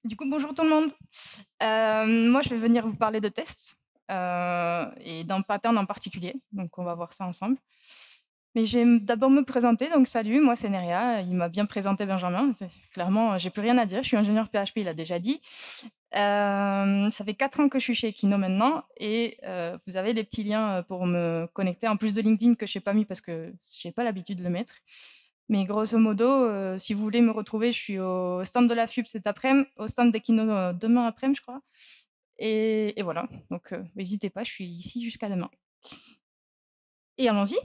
Du coup, bonjour tout le monde. Moi, je vais venir vous parler de tests et d'un pattern en particulier. Donc, on va voir ça ensemble. Mais je vais d'abord me présenter. Donc, salut, moi, c'est Nerea. Il m'a bien présenté Benjamin. Clairement, j'ai plus rien à dire. Je suis ingénieur PHP, il a déjà dit. Ça fait 4 ans que je suis chez Equino maintenant. Et vous avez les petits liens pour me connecter, en plus de LinkedIn que je n'ai pas mis parce que je n'ai pas l'habitude de le mettre. Mais grosso modo, si vous voulez me retrouver, je suis au stand de la FUB cet après-midi, au stand d'Equino demain après-midi, je crois. Et voilà, donc n'hésitez pas, je suis ici jusqu'à demain. Et allons-y.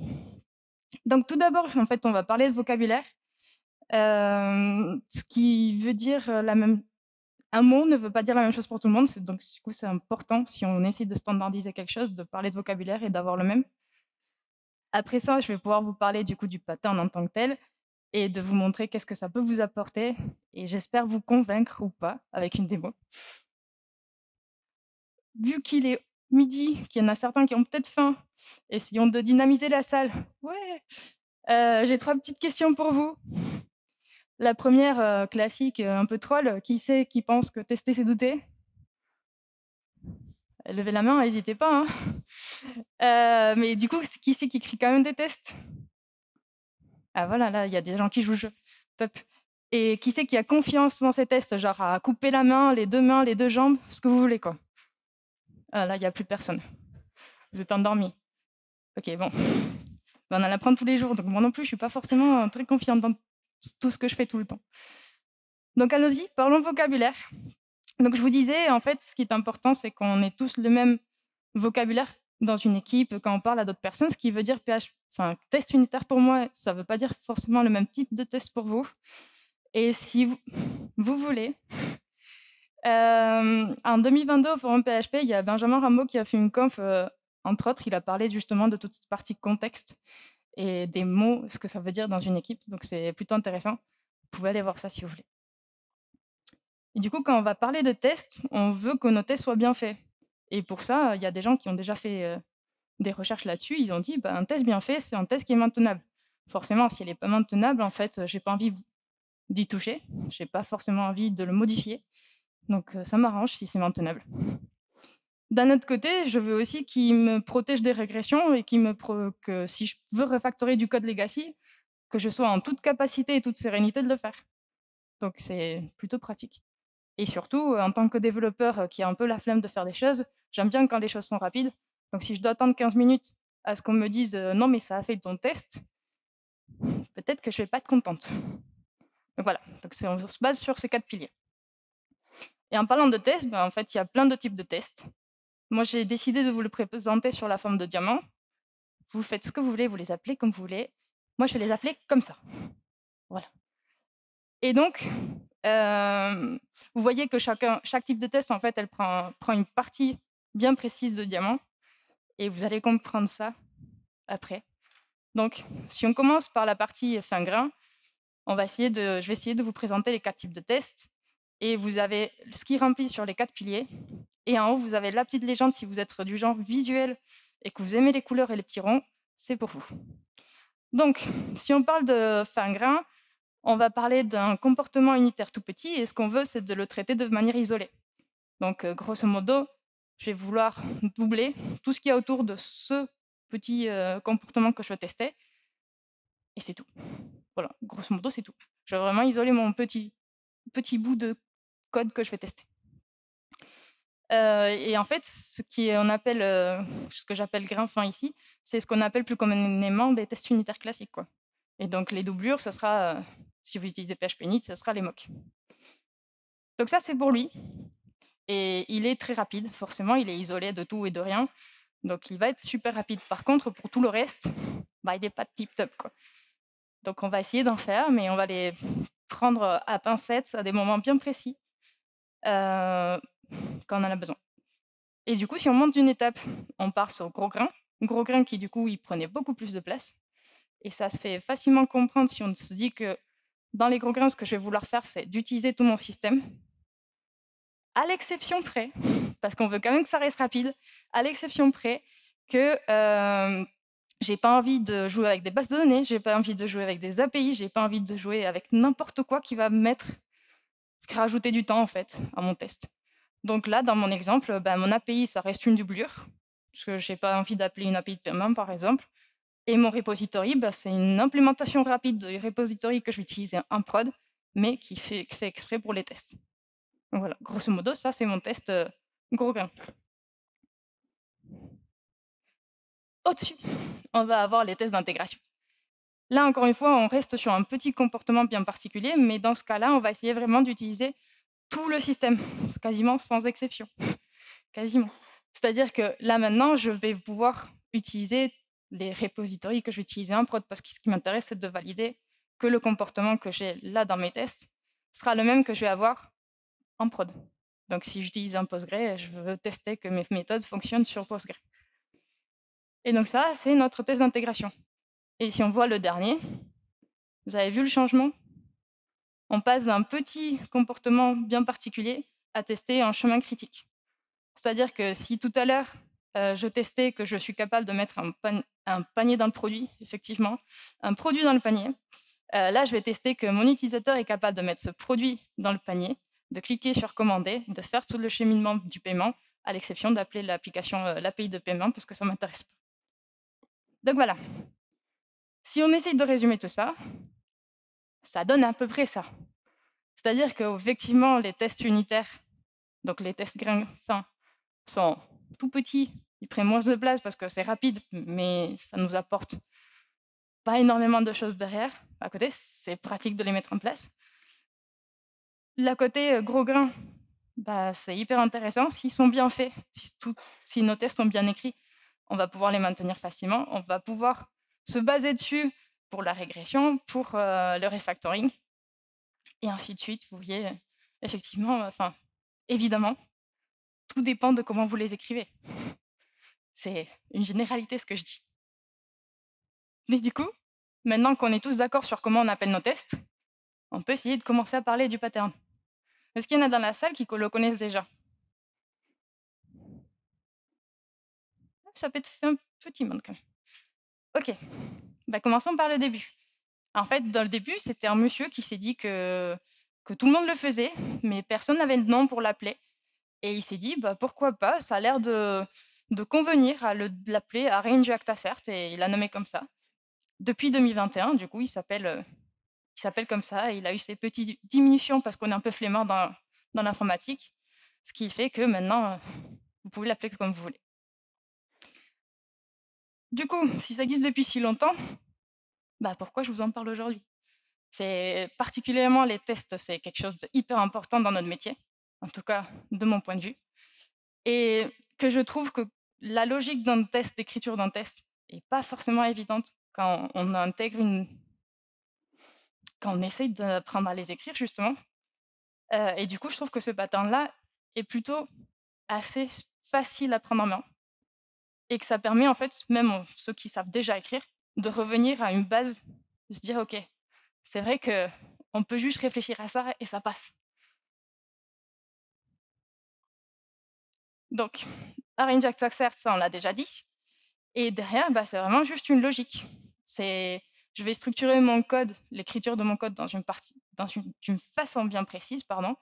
Donc tout d'abord, en fait, on va parler de vocabulaire. Ce qui veut dire la même... Un mot ne veut pas dire la même chose pour tout le monde, donc du coup c'est important, si on essaie de standardiser quelque chose, de parler de vocabulaire et d'avoir le même. Après ça, je vais pouvoir vous parler du coup du pattern en tant que tel, et de vous montrer qu'est-ce que ça peut vous apporter, et j'espère vous convaincre ou pas avec une démo. Vu qu'il est midi, qu'il y en a certains qui ont peut-être faim, essayons de dynamiser la salle. Ouais, j'ai 3 petites questions pour vous. La première, classique, un peu troll, qui c'est qui pense que tester c'est douter? Levez la main, n'hésitez pas, hein. Mais du coup, qui c'est qui crie quand même des tests? Ah voilà, là, il y a des gens qui jouent le jeu. Top. Et qui c'est qui a confiance dans ces tests, genre à couper la main, les 2 jambes, ce que vous voulez, quoi? Ah là, il y a plus personne. Vous êtes endormis. OK, bon. Ben, on en apprend tous les jours, donc moi non plus, je suis pas forcément très confiante dans tout ce que je fais tout le temps. Donc allons-y, parlons vocabulaire. Donc je vous disais, en fait, ce qui est important, c'est qu'on ait tous le même vocabulaire dans une équipe quand on parle à d'autres personnes, ce qui veut dire enfin, test unitaire pour moi, ça ne veut pas dire forcément le même type de test pour vous. Et si vous voulez, en 2022 au forum PHP, il y a Benjamin Rameau qui a fait une conf, entre autres, il a parlé justement de toute cette partie contexte et des mots, ce que ça veut dire dans une équipe, donc c'est plutôt intéressant. Vous pouvez aller voir ça si vous voulez. Et du coup, quand on va parler de tests, on veut que nos tests soient bien faits. Et pour ça, il y a des gens qui ont déjà fait des recherches là-dessus. Ils ont dit, bah, un test bien fait, c'est un test qui est maintenable. Forcément, s'il n'est pas maintenable, en fait, j'ai pas envie d'y toucher. J'ai pas forcément envie de le modifier. Donc, ça m'arrange si c'est maintenable. D'un autre côté, je veux aussi qu'il me protège des régressions et que si je veux refactorer du code legacy, que je sois en toute capacité et toute sérénité de le faire. Donc, c'est plutôt pratique. Et surtout, en tant que développeur qui a un peu la flemme de faire des choses, j'aime bien quand les choses sont rapides. Donc si je dois attendre 15 minutes à ce qu'on me dise non, mais ça a fait ton test, peut-être que je ne vais pas être contente. Donc voilà, donc on se base sur ces 4 piliers. Et en parlant de tests, ben, en fait, il y a plein de types de tests. Moi, j'ai décidé de vous le présenter sur la forme de diamant. Vous faites ce que vous voulez, vous les appelez comme vous voulez. Moi, je vais les appeler comme ça. Voilà. Et donc, vous voyez que chaque type de test, en fait, elle prend une partie bien précise de diamant. Et vous allez comprendre ça après. Donc, si on commence par la partie fin grain, je vais essayer de vous présenter les 4 types de tests. Et vous avez ce qui remplit sur les 4 piliers. Et en haut, vous avez la petite légende si vous êtes du genre visuel et que vous aimez les couleurs et les petits ronds, c'est pour vous. Donc, si on parle de fin grain, on va parler d'un comportement unitaire tout petit et ce qu'on veut, c'est de le traiter de manière isolée. Donc, grosso modo, je vais vouloir doubler tout ce qu'il y a autour de ce petit comportement que je veux tester et c'est tout. Voilà, grosso modo, c'est tout. Je vais vraiment isoler mon petit bout de code que je vais tester. Et en fait, ce que j'appelle grain fin ici, c'est ce qu'on appelle plus communément des tests unitaires classiques, quoi. Et donc les doublures, ça sera, si vous utilisez PHP init, ça sera les mocks. Donc ça, c'est pour lui. Et il est très rapide, forcément, il est isolé de tout et de rien. Donc il va être super rapide. Par contre, pour tout le reste, bah, il n'est pas tip top, quoi. Donc on va essayer d'en faire, mais on va les prendre à pincettes à des moments bien précis quand on en a besoin. Et du coup, si on monte d'une étape, on part sur gros grain. gros grain qui, du coup, il prenait beaucoup plus de place. Et ça se fait facilement comprendre si on se dit que dans les gros grains, ce que je vais vouloir faire, c'est d'utiliser tout mon système, à l'exception près, parce qu'on veut quand même que ça reste rapide, à l'exception près que j'ai pas envie de jouer avec des bases de données, j'ai pas envie de jouer avec des API, j'ai pas envie de jouer avec n'importe quoi qui va rajouter du temps en fait à mon test. Donc là, dans mon exemple, mon API, ça reste une doublure, parce que j'ai pas envie d'appeler une API de paiement par exemple. Et mon repository, c'est une implémentation rapide de repository que je vais utiliser en prod, mais qui fait exprès pour les tests. Donc voilà, grosso modo, ça c'est mon test gros grain. Au-dessus, on va avoir les tests d'intégration. Là, encore une fois, on reste sur un petit comportement bien particulier, mais dans ce cas-là, on va essayer vraiment d'utiliser tout le système, quasiment sans exception. Quasiment. C'est-à-dire que là, maintenant, je vais pouvoir utiliser les repositories que je vais utiliser en prod, parce que ce qui m'intéresse, c'est de valider que le comportement que j'ai là dans mes tests sera le même que je vais avoir en prod. Donc, si j'utilise un Postgre, je veux tester que mes méthodes fonctionnent sur Postgre. Et donc ça, c'est notre test d'intégration. Et si on voit le dernier, vous avez vu le changement? On passe d'un petit comportement bien particulier à tester un chemin critique. C'est-à-dire que si tout à l'heure, je testais que je suis capable de mettre un panier dans le produit, effectivement, un produit dans le panier, là, je vais tester que mon utilisateur est capable de mettre ce produit dans le panier, de cliquer sur commander, de faire tout le cheminement du paiement, à l'exception d'appeler l'application, l'API de paiement parce que ça ne m'intéresse pas. Donc voilà, si on essaye de résumer tout ça, ça donne à peu près ça. C'est-à-dire qu'effectivement, les tests unitaires, donc les tests grains fins, sont tout petits, ils prennent moins de place parce que c'est rapide, mais ça nous apporte pas énormément de choses derrière. À côté, c'est pratique de les mettre en place. La côté gros grains, c'est hyper intéressant. S'ils sont bien faits, si nos tests sont bien écrits, on va pouvoir les maintenir facilement. On va pouvoir se baser dessus pour la régression, pour le refactoring, et ainsi de suite. Vous voyez, effectivement, évidemment, tout dépend de comment vous les écrivez. C'est une généralité ce que je dis. Mais du coup, maintenant qu'on est tous d'accord sur comment on appelle nos tests, on peut essayer de commencer à parler du pattern. Est-ce qu'il y en a dans la salle qui le connaissent déjà? Ça peut être fait un petit monde quand même. Ok, commençons par le début. En fait, dans le début, c'était un monsieur qui s'est dit que tout le monde le faisait, mais personne n'avait de nom pour l'appeler. Et il s'est dit, pourquoi pas, ça a l'air de convenir à l'appeler Arrange Acta Cert, et il l'a nommé comme ça. Depuis 2021, du coup, il s'appelle comme ça. Il a eu ses petites diminutions parce qu'on est un peu flemmard dans l'informatique, ce qui fait que maintenant, vous pouvez l'appeler comme vous voulez. Du coup, si ça existe depuis si longtemps, pourquoi je vous en parle aujourd'hui? C'est particulièrement les tests, c'est quelque chose d'hyper important dans notre métier, en tout cas de mon point de vue, et que je trouve que la logique d'un test, d'écriture d'un test, est pas forcément évidente quand on intègre quand on essaye d'apprendre à les écrire justement. Et du coup, je trouve que ce pattern-là est plutôt assez facile à prendre en main, et que ça permet en fait, même ceux qui savent déjà écrire, de revenir à une base, de se dire: «OK, c'est vrai qu'on peut juste réfléchir à ça et ça passe». Donc arrange accessor, ça on l'a déjà dit, et derrière, c'est vraiment juste une logique. Je vais structurer mon code, l'écriture de mon code d'une façon bien précise, pardon,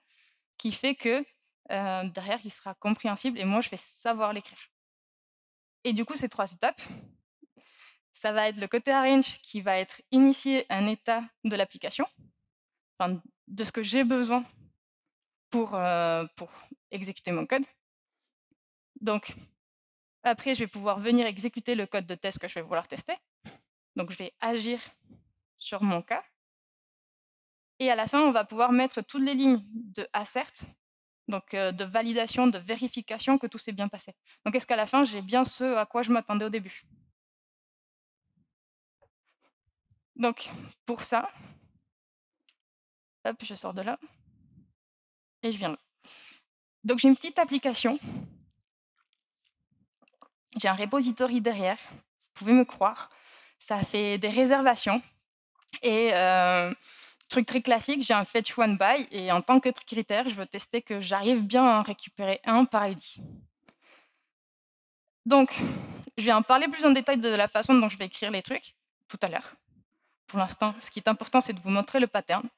qui fait que, derrière il sera compréhensible et moi je vais savoir l'écrire. Et du coup, ces 3 étapes, ça va être le côté arrange qui va être initier un état de l'application, enfin de ce que j'ai besoin pour exécuter mon code. Donc après, je vais pouvoir venir exécuter le code de test que je vais vouloir tester. Donc je vais agir sur mon cas, et à la fin, on va pouvoir mettre toutes les lignes de assert, donc de validation, de vérification que tout s'est bien passé. Donc est-ce qu'à la fin, j'ai bien ce à quoi je m'attendais au début? Donc pour ça, hop, je sors de là et je viens là. Donc j'ai une petite application j'ai un repository derrière, vous pouvez me croire. Ça fait des réservations et truc très classique, j'ai un fetch one by et en tant que critère, je veux tester que j'arrive bien à en récupérer un par ID. Donc, je vais en parler plus en détail de la façon dont je vais écrire les trucs tout à l'heure. Pour l'instant, ce qui est important, c'est de vous montrer le pattern.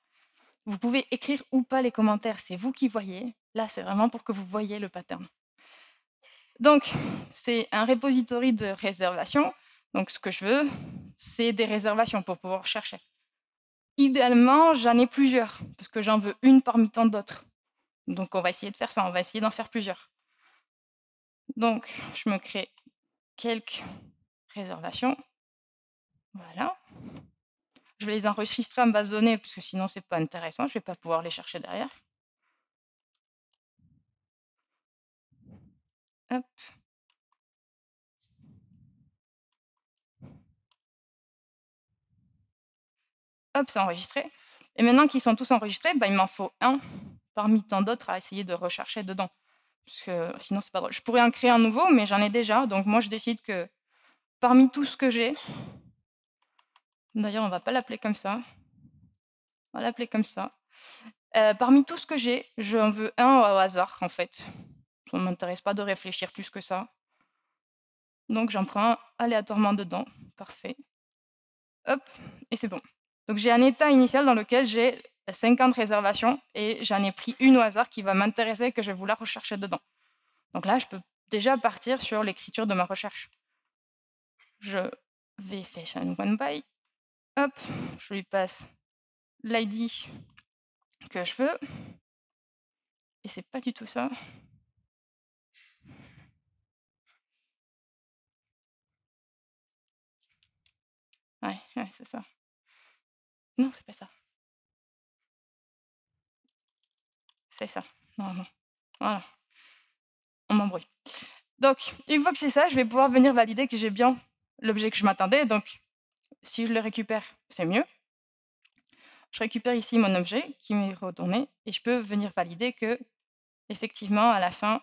Vous pouvez écrire ou pas les commentaires, c'est vous qui voyez. Là, c'est vraiment pour que vous voyez le pattern. Donc, c'est un repository de réservation. Donc, ce que je veux, c'est des réservations pour pouvoir chercher. Idéalement, j'en ai plusieurs, parce que j'en veux une parmi tant d'autres. Donc, on va essayer de faire ça, on va essayer d'en faire plusieurs. Donc, je me crée quelques réservations. Voilà. Je vais les enregistrer en base de données, parce que sinon, c'est pas intéressant. Je ne vais pas pouvoir les chercher derrière. Hop. Hop, c'est enregistré. Et maintenant qu'ils sont tous enregistrés, bah, il m'en faut un parmi tant d'autres à essayer de rechercher dedans. Parce que sinon, c'est pas drôle. Je pourrais en créer un nouveau, mais j'en ai déjà. Donc moi, je décide que parmi tout ce que j'ai, d'ailleurs, on va pas l'appeler comme ça. On va l'appeler comme ça. Parmi tout ce que j'ai, j'en veux un au hasard, en fait. Ça ne m'intéresse pas de réfléchir plus que ça. Donc j'en prends un aléatoirement dedans. Parfait. Hop, et c'est bon. Donc j'ai un état initial dans lequel j'ai 50 réservations et j'en ai pris une au hasard qui va m'intéresser et que je vais vouloir rechercher dedans. Donc là, je peux déjà partir sur l'écriture de ma recherche. Je vais fetch un one by. Hop, je lui passe l'ID que je veux. Et c'est pas du tout ça. Ouais, c'est ça. Non, c'est pas ça. C'est ça. Non. Voilà. On m'embrouille. Donc, une fois que c'est ça, je vais pouvoir venir valider que j'ai bien l'objet que je m'attendais. Donc, si je le récupère, c'est mieux. Je récupère ici mon objet qui m'est retourné et je peux venir valider que, effectivement, à la fin,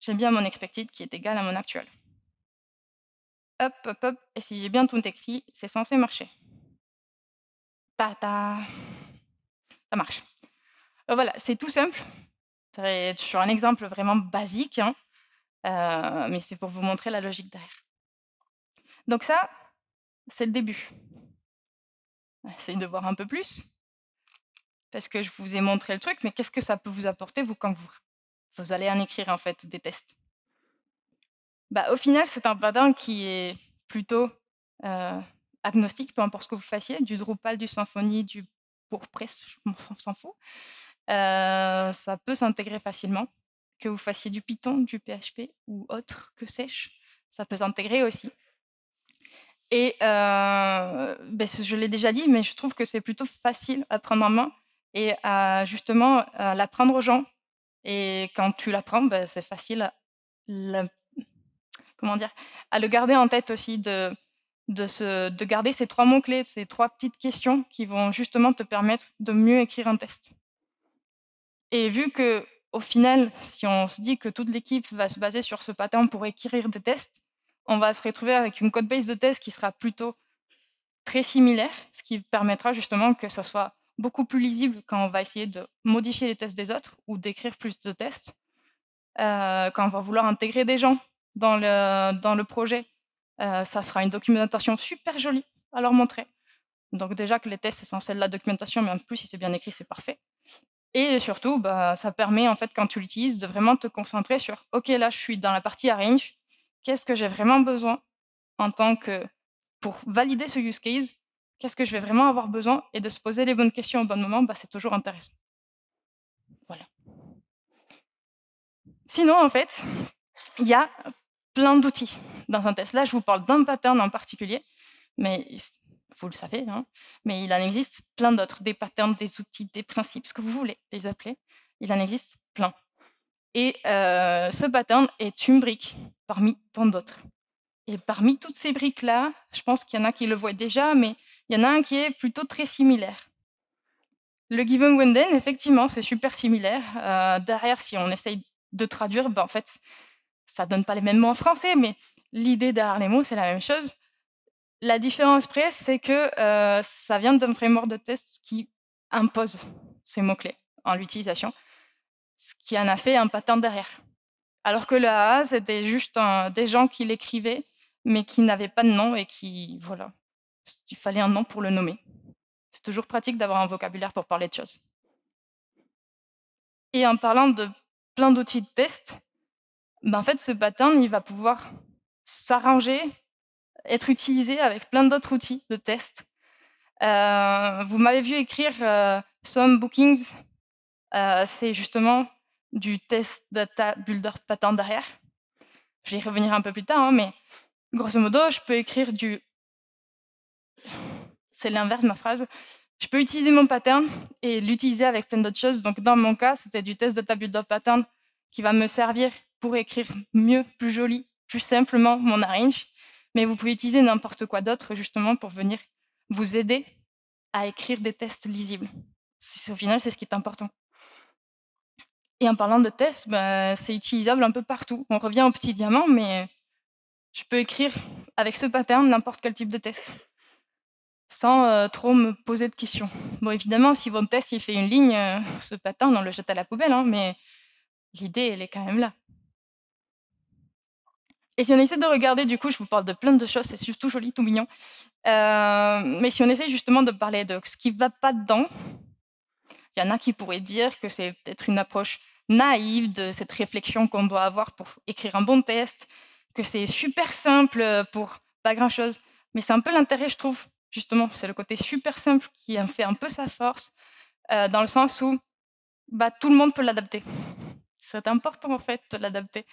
j'ai bien mon expected qui est égal à mon actuel. Hop, hop, hop. Et si j'ai bien tout écrit, c'est censé marcher. Ta-ta. Ça marche. Voilà, c'est tout simple. C'est sur un exemple vraiment basique, hein, mais c'est pour vous montrer la logique derrière. Donc ça, c'est le début. Essayez de voir un peu plus, parce que je vous ai montré le truc, mais qu'est-ce que ça peut vous apporter, vous, quand vous allez en écrire, en fait, des tests? Bah, au final, c'est un pattern qui est plutôt, agnostique, peu importe ce que vous fassiez, du Drupal, du Symfony, du WordPress, on s'en fout. Ça peut s'intégrer facilement. Que vous fassiez du Python, du PHP ou autre, que sais-je, ça peut s'intégrer aussi. Et je l'ai déjà dit, mais je trouve que c'est plutôt facile à prendre en main et à justement, à l'apprendre aux gens. Et quand tu l'apprends, c'est facile à le comment dire? À le garder en tête aussi, de garder ces 3 mots clés, ces 3 petites questions qui vont justement te permettre de mieux écrire un test. Et vu que au final, si on se dit que toute l'équipe va se baser sur ce pattern pour écrire des tests, on va se retrouver avec une code base de test qui sera plutôt très similaire, ce qui permettra justement que ça soit beaucoup plus lisible quand on va essayer de modifier les tests des autres ou d'écrire plus de tests. Quand on va vouloir intégrer des gens dans le projet, ça fera une documentation super jolie à leur montrer. Donc déjà que les tests, c'est censé être de la documentation, mais en plus, si c'est bien écrit, c'est parfait. Et surtout, ça permet, en fait, quand tu l'utilises, de vraiment te concentrer sur: «OK, là, je suis dans la partie arrange. Qu'est-ce que j'ai vraiment besoin en tant que pour valider ce use case? Qu'est-ce que je vais vraiment avoir besoin?» et de se poser les bonnes questions au bon moment, c'est toujours intéressant. Voilà. Sinon, en fait, il y a plein d'outils dans un test. Là, je vous parle d'un pattern en particulier, mais vous le savez, hein, mais il en existe plein d'autres, des patterns, des outils, des principes, ce que vous voulez les appeler. Il en existe plein. Et ce pattern est une brique parmi tant d'autres. Et parmi toutes ces briques-là, je pense qu'il y en a qui le voient déjà, mais il y en a un qui est plutôt très similaire. Le given when then, effectivement, c'est super similaire. Derrière, si on essaye de traduire, en fait, Ça donne pas les mêmes mots en français, mais l'idée derrière les mots, c'est la même chose. La différence près, c'est que ça vient d'un framework de test qui impose ces mots-clés en l'utilisation, ce qui en a fait un pattern derrière. Alors que le AA, c'était juste des gens qui l'écrivaient, mais qui n'avaient pas de nom et qui, voilà, il fallait un nom pour le nommer. C'est toujours pratique d'avoir un vocabulaire pour parler de choses. Et en parlant de plein d'outils de test, ben en fait, ce pattern, il va pouvoir s'arranger, être utilisé avec plein d'autres outils de test. Vous m'avez vu écrire Some Bookings, c'est justement du test data builder pattern derrière. Je vais y revenir un peu plus tard, hein, mais grosso modo, je peux écrire du... C'est l'inverse de ma phrase. Je peux utiliser mon pattern et l'utiliser avec plein d'autres choses. Donc, dans mon cas, c'était du test data builder pattern qui va me servir pour écrire mieux, plus joli, plus simplement mon arrange. Mais vous pouvez utiliser n'importe quoi d'autre, justement, pour venir vous aider à écrire des tests lisibles. Au final, c'est ce qui est important. Et en parlant de tests, ben, c'est utilisable un peu partout. On revient au petit diamant, mais je peux écrire avec ce pattern n'importe quel type de test, sans trop me poser de questions. Bon, évidemment, si votre test il fait une ligne, ce pattern, on le jette à la poubelle, hein, mais l'idée, elle est quand même là. Et si on essaie de regarder, du coup, je vous parle de plein de choses, c'est surtout joli, tout mignon. Mais si on essaie justement de parler de ce qui ne va pas dedans, il y en a qui pourraient dire que c'est peut-être une approche naïve de cette réflexion qu'on doit avoir pour écrire un bon test, que c'est super simple pour pas grand-chose. Mais c'est un peu l'intérêt, je trouve, justement. C'est le côté super simple qui en fait un peu sa force, dans le sens où bah, tout le monde peut l'adapter. C'est important, en fait, de l'adapter.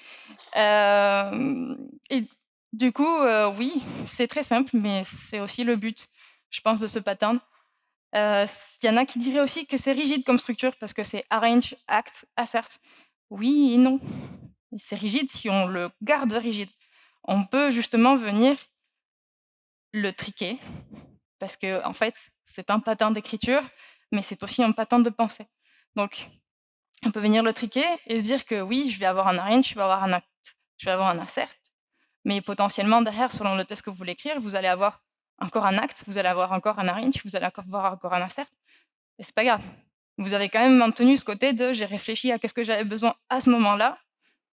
Et du coup, oui, c'est très simple, mais c'est aussi le but, je pense, de ce pattern. Il y en a qui diraient aussi que c'est rigide comme structure parce que c'est arrange, act, assert. Oui et non. C'est rigide si on le garde rigide. On peut justement venir le triquer parce que en fait, c'est un pattern d'écriture, mais c'est aussi un pattern de pensée. Donc, on peut venir le triquer et se dire que oui, je vais avoir un arrange, je vais avoir un act, je vais avoir un assert, mais potentiellement derrière, selon le test que vous voulez écrire, vous allez avoir encore un act, vous allez avoir encore un arrange, vous allez avoir encore un assert. Et c'est pas grave. Vous avez quand même maintenu ce côté de j'ai réfléchi à qu'est-ce que j'avais besoin à ce moment-là,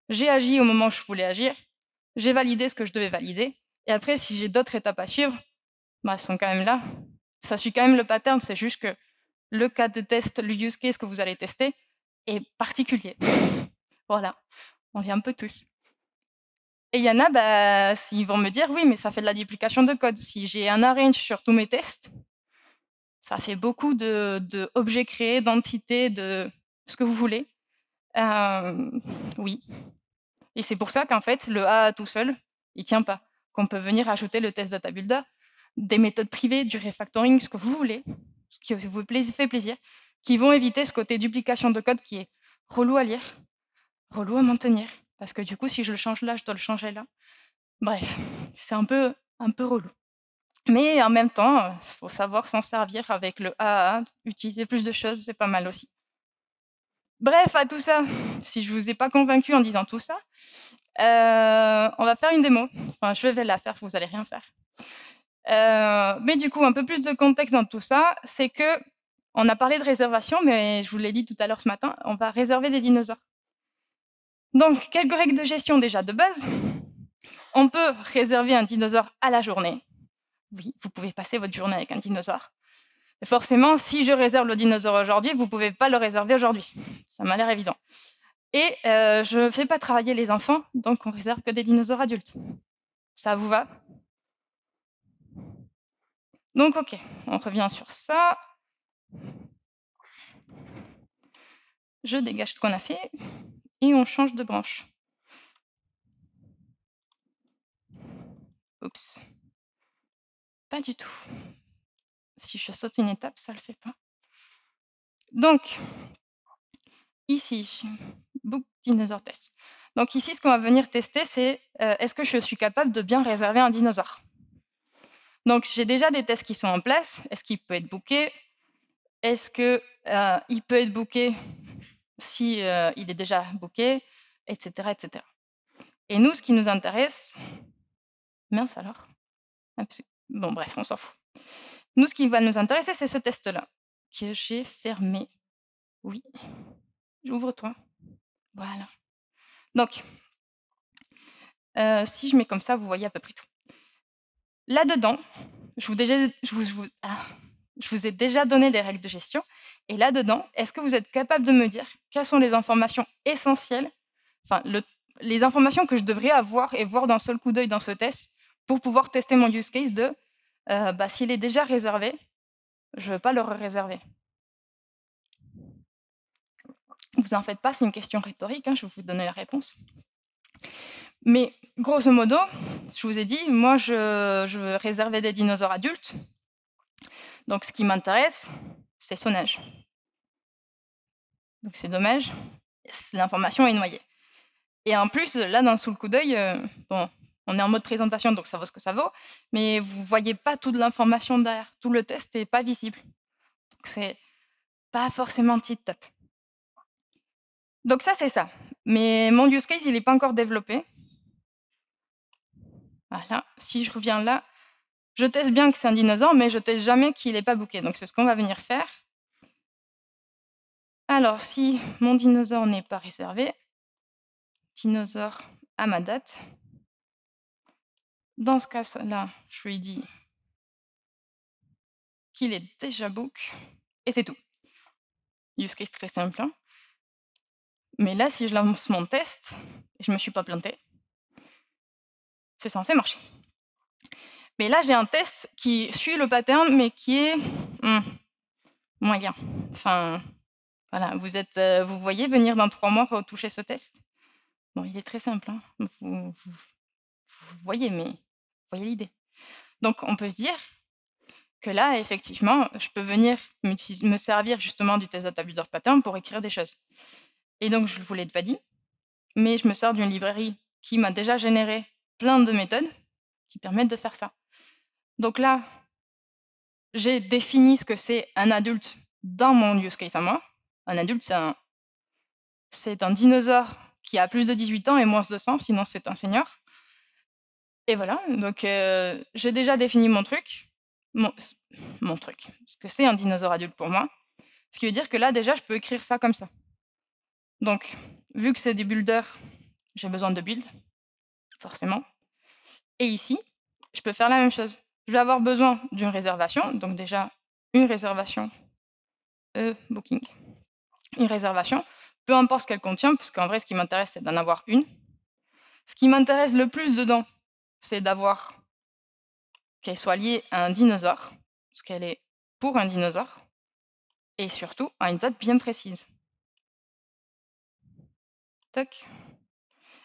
j'ai agi au moment où je voulais agir, j'ai validé ce que je devais valider, et après, si j'ai d'autres étapes à suivre, bah, elles sont quand même là. Ça suit quand même le pattern, c'est juste que le cas de test, le use case que vous allez tester est particulier. Voilà, on vient un peu tous. Et il y en a, bah, ils vont me dire oui, mais ça fait de la duplication de code. Si j'ai un arrange sur tous mes tests, ça fait beaucoup de objets créés, d'entités, de ce que vous voulez. Oui. Et c'est pour ça qu'en fait, le A tout seul, il tient pas. Qu'on peut venir ajouter le test data builder, des méthodes privées, du refactoring, ce que vous voulez, ce qui vous fait plaisir, qui vont éviter ce côté duplication de code qui est relou à lire, relou à maintenir. Parce que du coup, si je le change là, je dois le changer là. Bref, c'est un peu relou. Mais en même temps, il faut savoir s'en servir avec le AAA, utiliser plus de choses, c'est pas mal aussi. Bref, à tout ça, si je vous ai pas convaincu en disant tout ça, on va faire une démo. Enfin, je vais la faire, vous allez rien faire. Mais du coup, un peu plus de contexte dans tout ça, c'est que on a parlé de réservation, mais je vous l'ai dit tout à l'heure ce matin, on va réserver des dinosaures. Donc, quelques règles de gestion déjà de base. On peut réserver un dinosaure à la journée. Oui, vous pouvez passer votre journée avec un dinosaure. Et forcément, si je réserve le dinosaure aujourd'hui, vous ne pouvez pas le réserver aujourd'hui. Ça m'a l'air évident. Et je ne fais pas travailler les enfants, donc on réserve que des dinosaures adultes. Ça vous va? Donc ok, on revient sur ça. Je dégage ce qu'on a fait et on change de branche. Oups. Pas du tout. Si je saute une étape, ça ne le fait pas. Donc, ici, Book Dinosaur Test. Donc ici, ce qu'on va venir tester, c'est est-ce que je suis capable de bien réserver un dinosaure? Donc j'ai déjà des tests qui sont en place. Est-ce qu'il peut être booké? Est-ce qu'il peut être booké si il est déjà booké? Etc. etc. Et nous, ce qui nous intéresse... Mince alors. Bon, bref, on s'en fout. Nous, ce qui va nous intéresser, c'est ce test-là, que j'ai fermé. Oui, ouvre-toi. Voilà. Donc, si je mets comme ça, vous voyez à peu près tout. Là-dedans, je vous ai déjà donné des règles de gestion. Et là-dedans, est-ce que vous êtes capable de me dire quelles sont les informations essentielles, enfin, les informations que je devrais avoir et voir d'un seul coup d'œil dans ce test pour pouvoir tester mon use case de s'il est déjà réservé, je ne veux pas le réserver. Vous en faites pas, c'est une question rhétorique, hein, je vais vous donner la réponse. Mais grosso modo, je vous ai dit, moi je veux réserver des dinosaures adultes. Donc ce qui m'intéresse, c'est son âge. Donc c'est dommage, l'information est noyée. Et en plus, là, sous le coup d'œil, bon, on est en mode présentation, donc ça vaut ce que ça vaut, mais vous voyez pas toute l'information derrière. Tout le test n'est pas visible. Donc c'est pas forcément tip-top. Donc ça, c'est ça. Mais mon use case, il n'est pas encore développé. Voilà, si je reviens là, je teste bien que c'est un dinosaure, mais je teste jamais qu'il n'est pas booké. Donc c'est ce qu'on va venir faire. Alors, si mon dinosaure n'est pas réservé, dinosaure à ma date, dans ce cas-là, je lui dis qu'il est déjà book, et c'est tout. Use case très simple. Hein. Mais là, si je lance mon test, et je ne me suis pas plantée, c'est censé marcher. Mais là, j'ai un test qui suit le pattern, mais qui est moyen. Enfin, voilà, vous voyez venir dans 3 mois retoucher ce test. Bon, il est très simple, hein. Vous voyez, mais vous voyez l'idée. Donc, on peut se dire que là, effectivement, je peux venir me servir justement du test data builder pattern pour écrire des choses. Et donc, je ne vous l'ai pas dit, mais je me sers d'une librairie qui m'a déjà généré plein de méthodes qui permettent de faire ça. Donc là, j'ai défini ce que c'est un adulte dans mon use case à moi. Un adulte, c'est un dinosaure qui a plus de 18 ans et moins de 100, sinon c'est un senior. Et voilà, donc j'ai déjà défini mon truc, mon truc, ce que c'est un dinosaure adulte pour moi. Ce qui veut dire que là, déjà, je peux écrire ça comme ça. Donc, vu que c'est des builders, j'ai besoin de build, forcément. Et ici, je peux faire la même chose. Je vais avoir besoin d'une réservation, donc déjà, une réservation booking. Une réservation, peu importe ce qu'elle contient, parce qu'en vrai, ce qui m'intéresse, c'est d'en avoir une. Ce qui m'intéresse le plus dedans, c'est d'avoir qu'elle soit liée à un dinosaure, parce qu'elle est pour un dinosaure, et surtout à une date bien précise. Toc.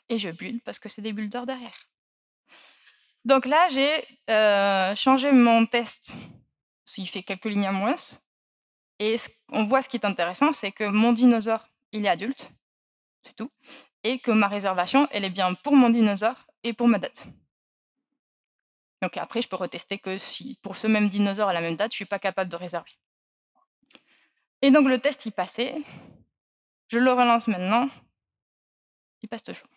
Et je build parce que c'est des builders derrière. Donc là, j'ai changé mon test, il fait quelques lignes à moins, et on voit ce qui est intéressant, c'est que mon dinosaure, il est adulte, c'est tout, et que ma réservation, elle est bien pour mon dinosaure et pour ma date. Donc après, je peux retester que si pour ce même dinosaure à la même date, je ne suis pas capable de réserver. Et donc le test, il passait. Je le relance maintenant. Il passe toujours.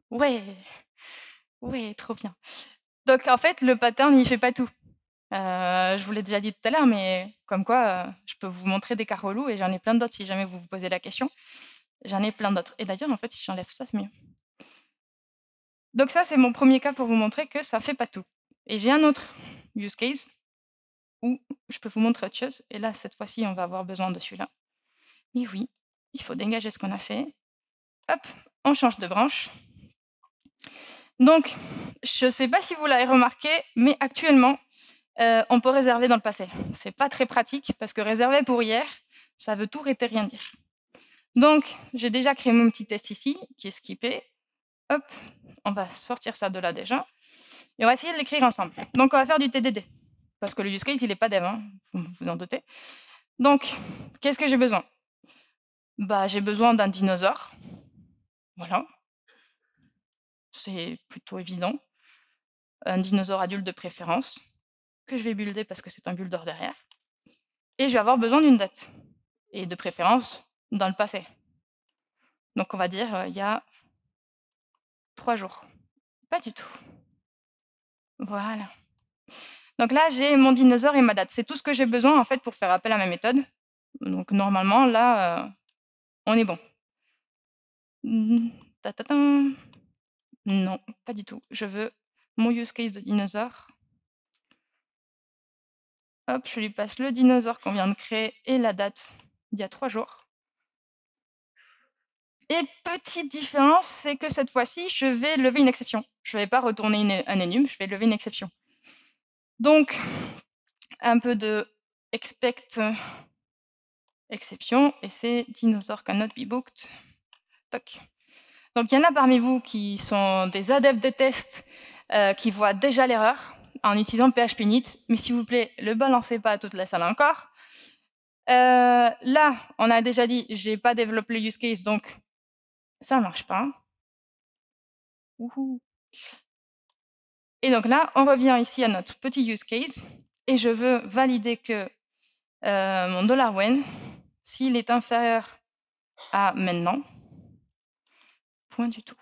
Ouais, ouais, trop bien. Donc en fait, le pattern, il ne fait pas tout. Je vous l'ai déjà dit tout à l'heure, mais comme quoi, je peux vous montrer des cas relous et j'en ai plein d'autres si jamais vous vous posez la question. J'en ai plein d'autres. Et d'ailleurs, en fait, si j'enlève ça, c'est mieux. Donc ça, c'est mon premier cas pour vous montrer que ça ne fait pas tout. Et j'ai un autre use case où je peux vous montrer autre chose. Et là, cette fois-ci, on va avoir besoin de celui-là. Mais oui, il faut dégager ce qu'on a fait. Hop, on change de branche. Donc, je ne sais pas si vous l'avez remarqué, mais actuellement, on peut réserver dans le passé. C'est pas très pratique parce que réserver pour hier, ça veut tout et rien dire. Donc, j'ai déjà créé mon petit test ici, qui est skippé. Hop, on va sortir ça de là déjà. Et on va essayer de l'écrire ensemble. Donc, on va faire du TDD. Parce que le use case, il n'est pas dev, hein, vous vous en doutez. Donc, qu'est-ce que j'ai besoin? J'ai besoin d'un dinosaure. Voilà. C'est plutôt évident. Un dinosaure adulte de préférence, que je vais builder parce que c'est un builder derrière. Et je vais avoir besoin d'une date. Et de préférence, dans le passé. Donc, on va dire, il y a 3 jours. Pas du tout. Voilà. Donc là, j'ai mon dinosaure et ma date. C'est tout ce que j'ai besoin, en fait, pour faire appel à ma méthode. Donc normalement, là, on est bon. Mmh, ta-ta-tan. Non, pas du tout. Je veux mon use case de dinosaure. Hop, je lui passe le dinosaure qu'on vient de créer et la date d'il y a 3 jours. Et petite différence, c'est que cette fois-ci, je vais lever une exception. Je ne vais pas retourner un énum, je vais lever une exception. Donc, un peu de expect exception, et c'est dinosaur cannot be booked. Toc. Donc, il y en a parmi vous qui sont des adeptes des tests, qui voient déjà l'erreur en utilisant PHP init, mais s'il vous plaît, ne le balancez pas à toute la salle encore. Là, on a déjà dit, j'ai pas développé le use case, donc ça marche pas. Wouhou. Et donc là, on revient ici à notre petit use case, et je veux valider que mon $when, s'il est inférieur à maintenant, point du tout.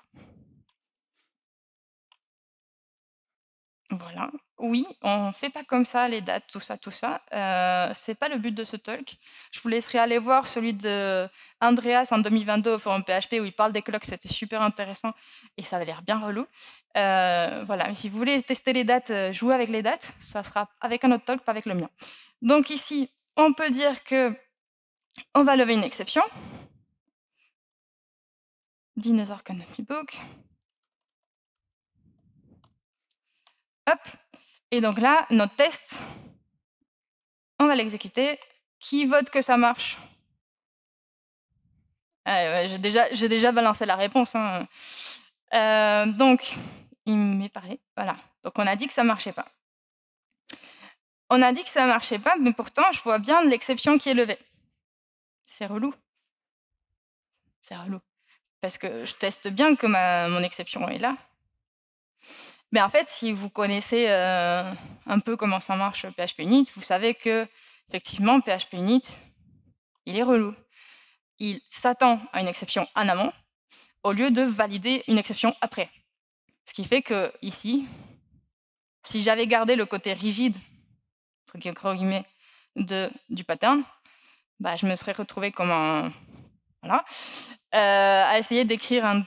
Voilà. Oui, on fait pas comme ça les dates, tout ça, tout ça. C'est pas le but de ce talk. Je vous laisserai aller voir celui de Andreas en 2022 au forum PHP où il parle des clocks, c'était super intéressant et ça avait l'air bien relou. Voilà, mais si vous voulez tester les dates, jouer avec les dates, ça sera avec un autre talk, pas avec le mien. Donc ici, on peut dire que on va lever une exception. Dinosaur cannot be booked. Hop. Et donc là, notre test, on va l'exécuter. Qui vote que ça marche? Ouais, j'ai déjà balancé la réponse, hein. Donc, il m'est parlé, voilà. Donc on a dit que ça marchait pas. On a dit que ça marchait pas, mais pourtant, je vois bien l'exception qui est levée. C'est relou. C'est relou. Parce que je teste bien que mon exception est là. Mais en fait, si vous connaissez un peu comment ça marche PHP init, vous savez que effectivement PHP init, il est relou. Il s'attend à une exception en amont au lieu de valider une exception après. Ce qui fait que ici, si j'avais gardé le côté rigide entre guillemets, du pattern, bah, je me serais retrouvée comme un... Voilà, à essayer d'écrire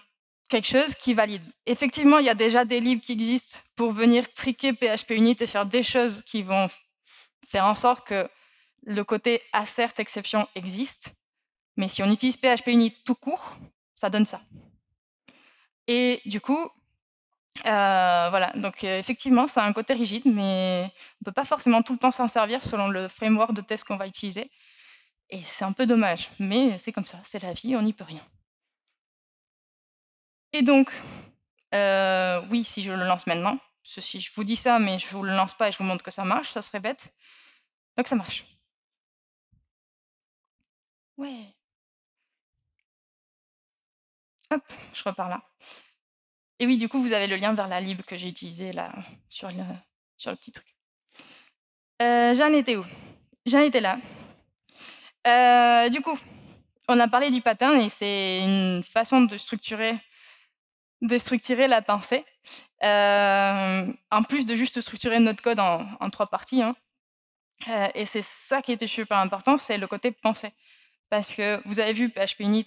quelque chose qui valide. Effectivement, il y a déjà des livres qui existent pour venir tricker PHP init et faire des choses qui vont faire en sorte que le côté assert exception existe. Mais si on utilise PHP init tout court, ça donne ça. Et du coup, voilà, donc effectivement, ça a un côté rigide, mais on ne peut pas forcément tout le temps s'en servir selon le framework de test qu'on va utiliser. Et c'est un peu dommage, mais c'est comme ça, c'est la vie, on n'y peut rien. Et donc, oui, si je le lance maintenant, si je vous dis ça, mais je ne vous le lance pas et je vous montre que ça marche, ça serait bête. Donc ça marche. Ouais. Hop, je repars là. Et oui, du coup, vous avez le lien vers la lib que j'ai utilisé là, sur le petit truc. J'en étais où? J'en étais là. Du coup, on a parlé du pattern et c'est une façon de structurer la pensée. En plus de juste structurer notre code en 3 parties, hein. Et c'est ça qui était super important, c'est le côté pensée. Parce que vous avez vu, PHP init,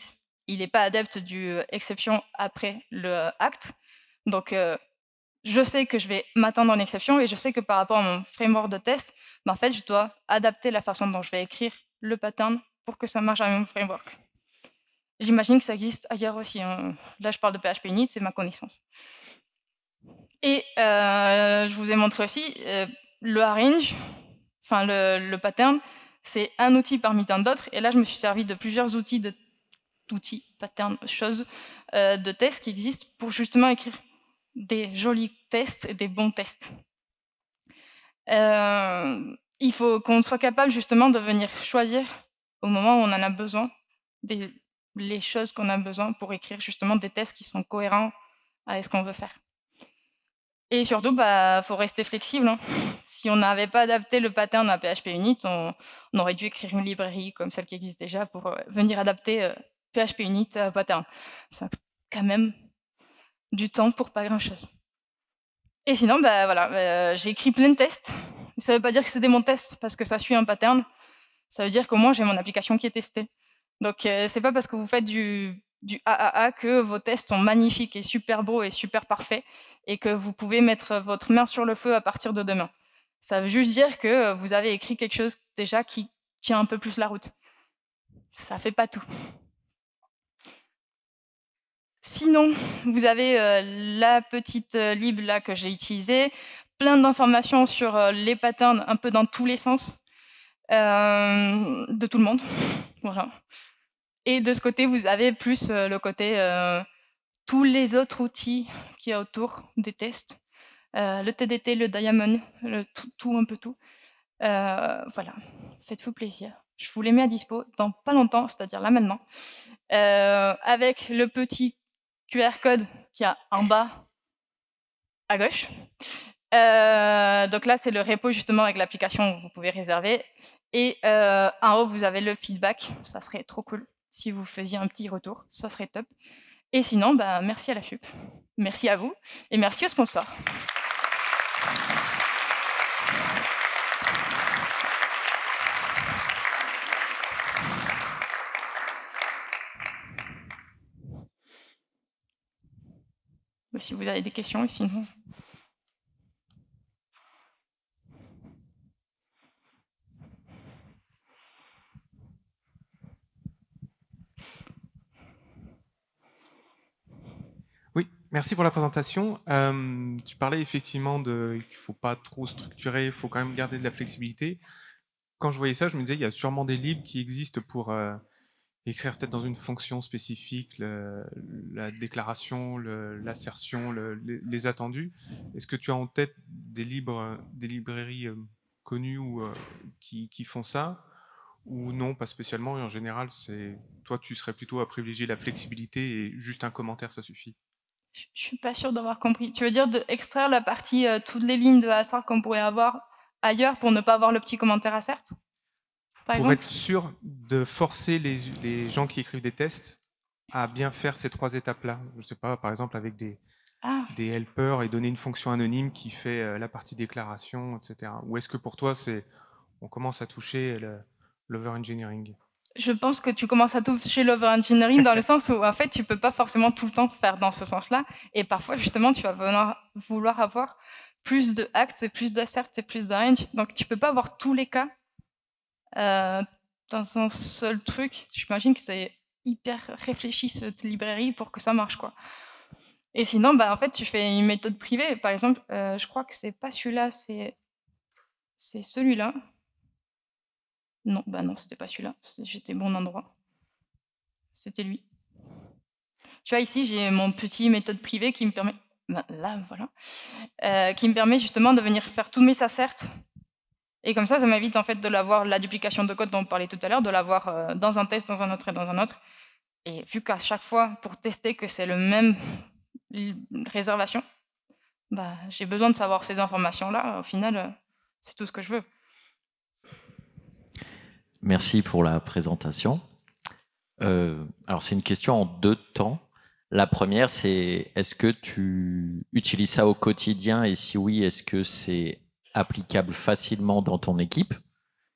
il n'est pas adepte du exception après le act. Donc, je sais que je vais m'attendre en exception et je sais que par rapport à mon framework de test, en fait, je dois adapter la façon dont je vais écrire le pattern pour que ça marche avec mon framework. J'imagine que ça existe ailleurs aussi, hein. Là, je parle de PHP init, c'est ma connaissance. Et je vous ai montré aussi le arrange, enfin le pattern, c'est un outil parmi tant d'autres. Et là, je me suis servi de plusieurs outils, patterns, choses de tests qui existent pour justement écrire des jolis tests et des bons tests. Il faut qu'on soit capable justement de venir choisir au moment où on en a besoin les choses qu'on a besoin pour écrire justement des tests qui sont cohérents avec ce qu'on veut faire. Et surtout, faut rester flexible, hein. Si on n'avait pas adapté le pattern à PHP init, on aurait dû écrire une librairie comme celle qui existe déjà pour venir adapter PHP init à pattern. C'est quand même du temps pour pas grand-chose. Et sinon, bah, voilà, j'ai écrit plein de tests. Ça veut pas dire que c'était mon test, parce que ça suit un pattern. Ça veut dire qu'au moins, j'ai mon application qui est testée. Donc, c'est pas parce que vous faites du AAA que vos tests sont magnifiques et super beaux et super parfaits, et que vous pouvez mettre votre main sur le feu à partir de demain. Ça veut juste dire que vous avez écrit quelque chose déjà qui tient un peu plus la route. Ça fait pas tout. Sinon, vous avez la petite lib là que j'ai utilisée, plein d'informations sur les patterns un peu dans tous les sens, de tout le monde. Voilà. Et de ce côté, vous avez plus le côté tous les autres outils qu'il y a autour des tests, le TDT, le Diamond, tout un peu tout. Voilà, faites-vous plaisir. Je vous les mets à dispo dans pas longtemps, c'est-à-dire là maintenant, avec le petit QR code qu'il y a en bas à gauche. Donc là, c'est le repo justement avec l'application où vous pouvez réserver. Et en haut, vous avez le feedback. Ça serait trop cool si vous faisiez un petit retour. Ça serait top. Et sinon, bah, merci à la FUP. Merci à vous. Et merci aux sponsors. Si vous avez des questions, sinon... Oui, merci pour la présentation. Tu parlais effectivement qu'il ne faut pas trop structurer, il faut quand même garder de la flexibilité. Quand je voyais ça, je me disais, il y a sûrement des libres qui existent pour écrire peut-être dans une fonction spécifique la déclaration, l'assertion, les attendus. Est-ce que tu as en tête des librairies connues ou qui font ça, ou non, pas spécialement, et en général, toi, tu serais plutôt à privilégier la flexibilité et juste un commentaire, ça suffit? Je suis pas sûre d'avoir compris. Tu veux dire d'extraire la partie, toutes les lignes de assert qu'on pourrait avoir ailleurs pour ne pas avoir le petit commentaire assert, par Pour exemple? être sûr de forcer les gens qui écrivent des tests à bien faire ces 3 étapes-là. Je ne sais pas, par exemple avec des helpers et donner une fonction anonyme qui fait la partie déclaration, etc. Ou est-ce que pour toi, on commence à toucher l'over-engineering? Je pense que tu commences à toucher l'over-engineering dans le sens où, en fait, tu peux pas forcément tout le temps faire dans ce sens-là. Et parfois, justement, tu vas vouloir avoir plus de acts, plus d'asserts et plus de range. Donc, tu peux pas avoir tous les cas dans un seul truc. J'imagine que c'est hyper réfléchi, cette librairie, pour que ça marche, quoi. Et sinon, bah, en fait, tu fais une méthode privée. Par exemple, je crois que c'est pas celui-là, c'est celui-là. Non, bah non, c'était pas celui-là. J'étais bon endroit. C'était lui. Tu vois, ici, j'ai mon petit méthode privée qui me permet... Bah, là, voilà. Qui me permet justement de venir faire tous mes asserts. Et comme ça m'évite en fait de l'avoir, la duplication de code dont on parlait tout à l'heure, de l'avoir dans un test, dans un autre et dans un autre. Et vu qu'à chaque fois, pour tester que c'est le même réservation, bah, j'ai besoin de savoir ces informations-là. Au final, c'est tout ce que je veux. Merci pour la présentation. Alors, c'est une question en 2 temps. La première, c'est est-ce que tu utilises ça au quotidien et si oui, est-ce que c'est applicable facilement dans ton équipe,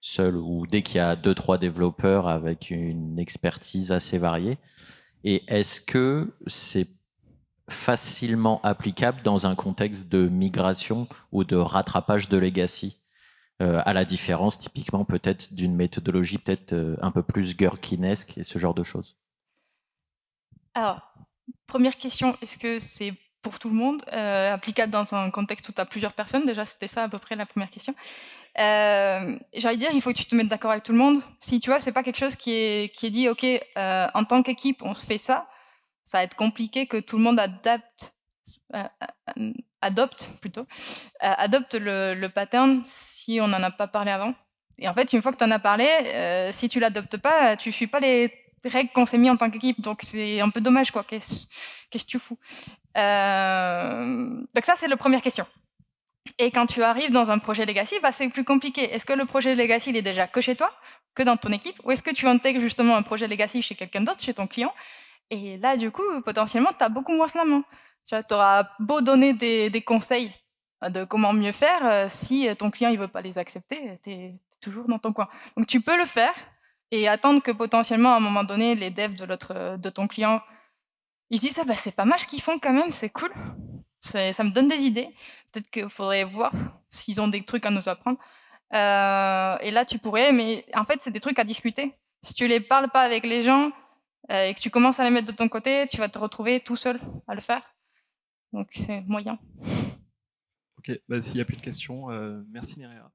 seul ou dès qu'il y a 2-3 développeurs avec une expertise assez variée? Et est-ce que c'est facilement applicable dans un contexte de migration ou de rattrapage de legacy, à la différence typiquement peut-être d'une méthodologie peut-être un peu plus gherkinesque et ce genre de choses? Alors, première question, est-ce que c'est pour tout le monde, applicable dans un contexte où tu as plusieurs personnes? Déjà, c'était ça à peu près la première question. J'ai envie de dire, il faut que tu te mettes d'accord avec tout le monde. Si tu vois, c'est pas quelque chose qui est dit, ok, en tant qu'équipe, on se fait ça, ça va être compliqué que tout le monde adopte le pattern si on n'en a pas parlé avant. Et en fait, une fois que tu en as parlé, si tu l'adoptes pas, tu suis pas les règles qu'on s'est mis en tant qu'équipe. Donc c'est un peu dommage, quoi. Qu'est-ce que tu fous? Donc ça, c'est la première question. Et quand tu arrives dans un projet legacy, bah, c'est plus compliqué. Est-ce que le projet legacy, il est déjà que chez toi, que dans ton équipe, ou est-ce que tu intègres justement un projet legacy chez quelqu'un d'autre, chez ton client? Et là, du coup, potentiellement, tu as beaucoup moins la main. Tu auras beau donner des conseils de comment mieux faire, si ton client il veut pas les accepter, tu es toujours dans ton coin. Donc tu peux le faire et attendre que potentiellement, à un moment donné, les devs de ton client, ils se disent: «Ah bah, c'est pas mal ce qu'ils font quand même, c'est cool. Ça me donne des idées. Peut-être qu'il faudrait voir s'ils ont des trucs à nous apprendre». Et là, tu pourrais, mais en fait, c'est des trucs à discuter. Si tu les parles pas avec les gens, et que tu commences à les mettre de ton côté, tu vas te retrouver tout seul à le faire. Donc c'est moyen. Ok, bah, s'il n'y a plus de questions, merci Nerea.